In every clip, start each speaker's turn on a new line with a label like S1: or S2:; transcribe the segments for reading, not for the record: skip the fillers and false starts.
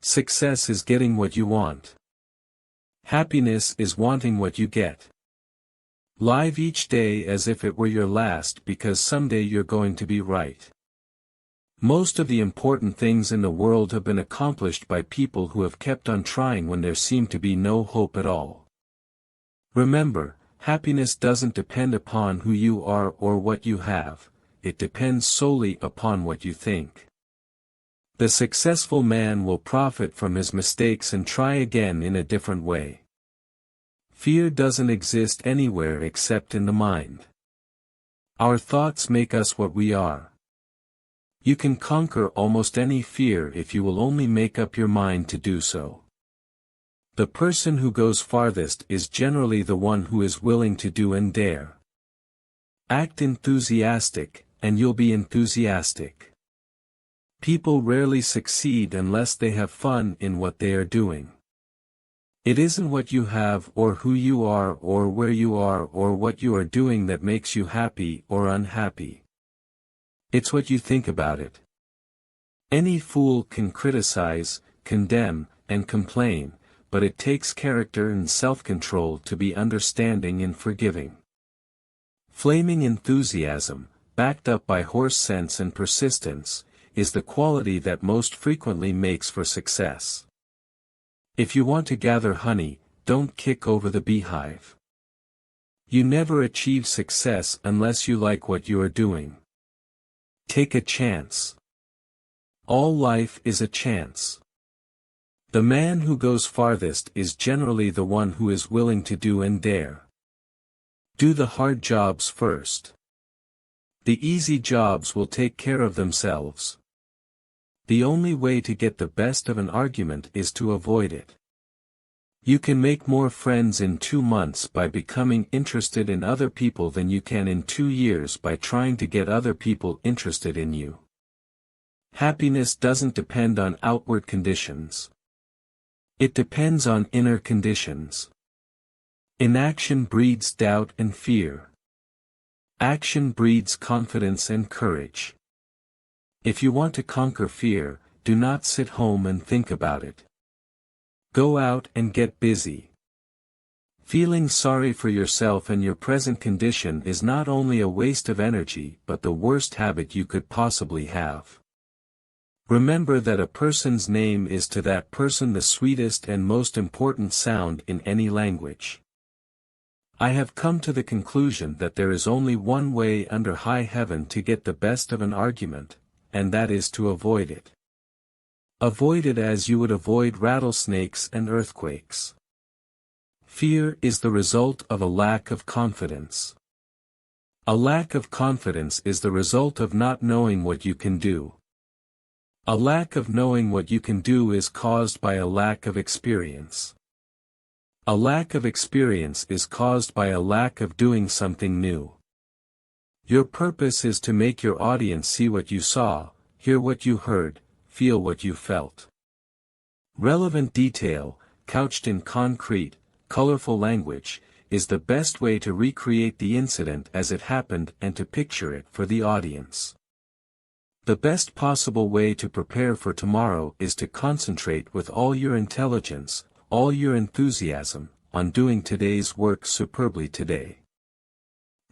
S1: Success is getting what you want. Happiness is wanting what you get. Live each day as if it were your last, because someday you're going to be right. Most of the important things in the world have been accomplished by people who have kept on trying when there seemed to be no hope at all. Remember, happiness doesn't depend upon who you are or what you have, it depends solely upon what you think. The successful man will profit from his mistakes and try again in a different way. Fear doesn't exist anywhere except in the mind. Our thoughts make us what we are. You can conquer almost any fear if you will only make up your mind to do so. The person who goes farthest is generally the one who is willing to do and dare. Act enthusiastic, and you'll be enthusiastic. People rarely succeed unless they have fun in what they are doing. It isn't what you have or who you are or where you are or what you are doing that makes you happy or unhappy. It's what you think about it. Any fool can criticize, condemn, and complain, but it takes character and self-control to be understanding and forgiving. Flaming enthusiasm, backed up by horse sense and persistence, is the quality that most frequently makes for success. If you want to gather honey, don't kick over the beehive. You never achieve success unless you like what you are doing. Take a chance. All life is a chance. The man who goes farthest is generally the one who is willing to do and dare. Do the hard jobs first. The easy jobs will take care of themselves. The only way to get the best of an argument is to avoid it. You can make more friends in 2 months by becoming interested in other people than you can in 2 years by trying to get other people interested in you. Happiness doesn't depend on outward conditions. It depends on inner conditions. Inaction breeds doubt and fear. Action breeds confidence and courage. If you want to conquer fear, do not sit home and think about it. Go out and get busy. Feeling sorry for yourself and your present condition is not only a waste of energy but the worst habit you could possibly have. Remember that a person's name is to that person the sweetest and most important sound in any language. I have come to the conclusion that there is only one way under high heaven to get the best of an argument, and that is to avoid it. Avoid it as you would avoid rattlesnakes and earthquakes. Fear is the result of a lack of confidence. A lack of confidence is the result of not knowing what you can do. A lack of knowing what you can do is caused by a lack of experience. A lack of experience is caused by a lack of doing something new. Your purpose is to make your audience see what you saw, hear what you heard, feel what you felt. Relevant detail, couched in concrete, colorful language, is the best way to recreate the incident as it happened and to picture it for the audience. The best possible way to prepare for tomorrow is to concentrate with all your intelligence, all your enthusiasm, on doing today's work superbly today.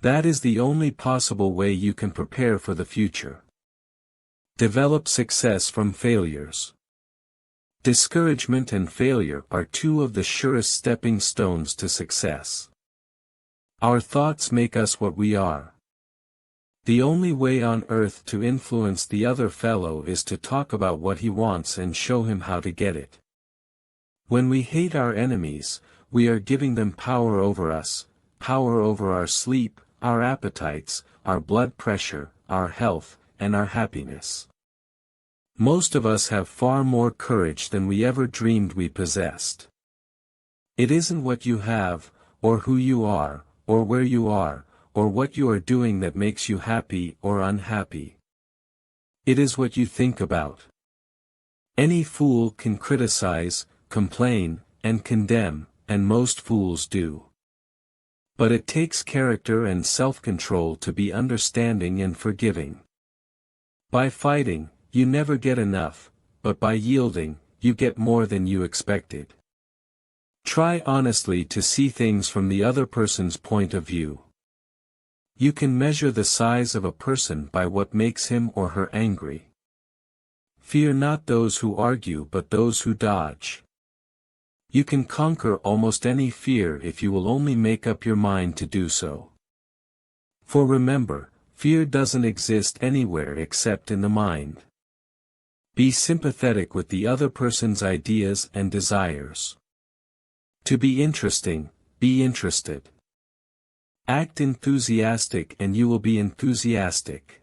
S1: That is the only possible way you can prepare for the future. Develop success from failures. Discouragement and failure are 2 of the surest stepping stones to success. Our thoughts make us what we are. The only way on earth to influence the other fellow is to talk about what he wants and show him how to get it. When we hate our enemies, we are giving them power over us, power over our sleep, our appetites, our blood pressure, our health, and our happiness. Most of us have far more courage than we ever dreamed we possessed. It isn't what you have, or who you are, or where you are, or what you are doing that makes you happy or unhappy. It is what you think about. Any fool can criticize, complain, and condemn, and most fools do. But it takes character and self-control to be understanding and forgiving. By fighting, you never get enough, but by yielding, you get more than you expected. Try honestly to see things from the other person's point of view. You can measure the size of a person by what makes him or her angry. Fear not those who argue but those who dodge. You can conquer almost any fear if you will only make up your mind to do so. For remember, fear doesn't exist anywhere except in the mind. Be sympathetic with the other person's ideas and desires. To be interesting, be interested. Act enthusiastic and you will be enthusiastic.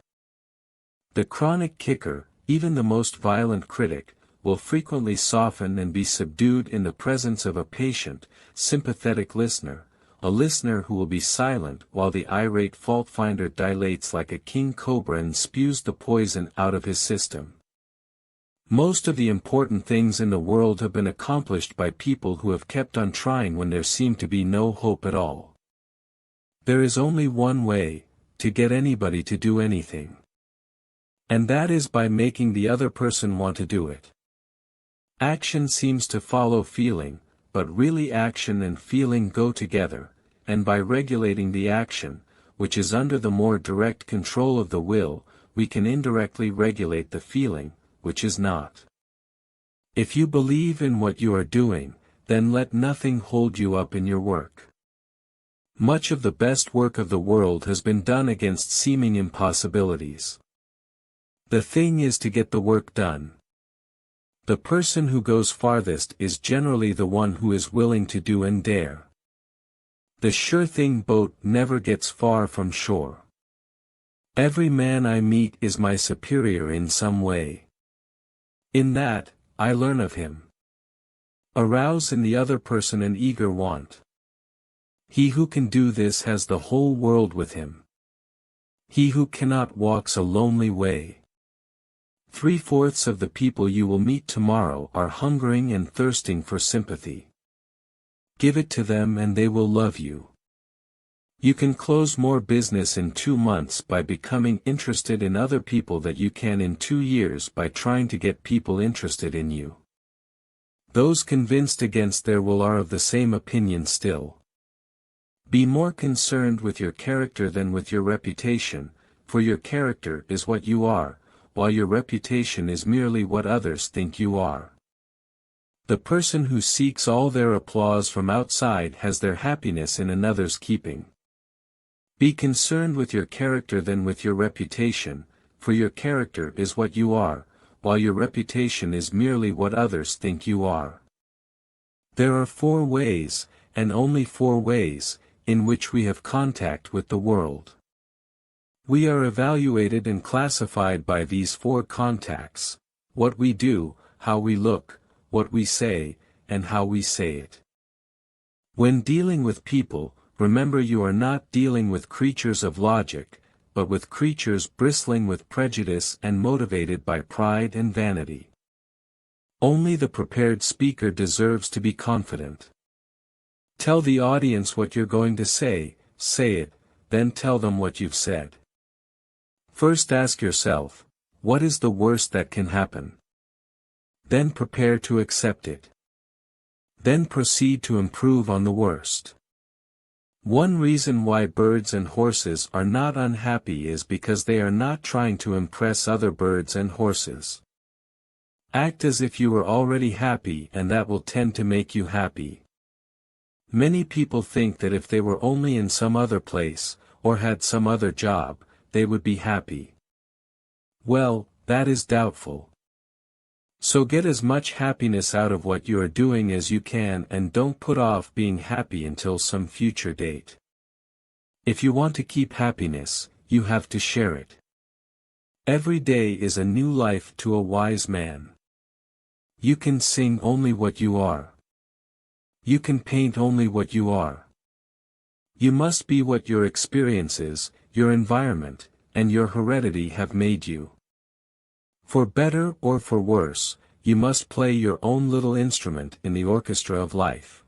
S1: The chronic kicker, even the most violent critic, will frequently soften and be subdued in the presence of a patient, sympathetic listener, a listener who will be silent while the irate fault-finder dilates like a king cobra and spews the poison out of his system. Most of the important things in the world have been accomplished by people who have kept on trying when there seemed to be no hope at all. There is only one way, to get anybody to do anything. And that is by making the other person want to do it. Action seems to follow feeling, but really action and feeling go together, and by regulating the action, which is under the more direct control of the will, we can indirectly regulate the feeling, which is not. If you believe in what you are doing, then let nothing hold you up in your work. Much of the best work of the world has been done against seeming impossibilities. The thing is to get the work done. The person who goes farthest is generally the one who is willing to do and dare. The sure-thing boat never gets far from shore. Every man I meet is my superior in some way. In that, I learn of him. Arouse in the other person an eager want. He who can do this has the whole world with him. He who cannot walks a lonely way. 3/4 of the people you will meet tomorrow are hungering and thirsting for sympathy. Give it to them and they will love you. You can close more business in 2 months by becoming interested in other people than you can in 2 years by trying to get people interested in you. Those convinced against their will are of the same opinion still. Be more concerned with your character than with your reputation, for your character is what you are, while your reputation is merely what others think you are. The person who seeks all their applause from outside has their happiness in another's keeping. Be concerned with your character than with your reputation, for your character is what you are, while your reputation is merely what others think you are. There are 4 ways, and only 4 ways, in which we have contact with the world. We are evaluated and classified by these 4 contacts: what we do, how we look, what we say, and how we say it. When dealing with people, remember you are not dealing with creatures of logic, but with creatures bristling with prejudice and motivated by pride and vanity. Only the prepared speaker deserves to be confident. Tell the audience what you're going to say it, then tell them what you've said. First ask yourself, what is the worst that can happen? Then prepare to accept it. Then proceed to improve on the worst. One reason why birds and horses are not unhappy is because they are not trying to impress other birds and horses. Act as if you were already happy and that will tend to make you happy. Many people think that if they were only in some other place, or had some other job, they would be happy. Well, that is doubtful. So get as much happiness out of what you are doing as you can and don't put off being happy until some future date. If you want to keep happiness, you have to share it. Every day is a new life to a wise man. You can sing only what you are. You can paint only what you are. You must be what your experiences, your environment, and your heredity have made you. For better or for worse, you must play your own little instrument in the orchestra of life.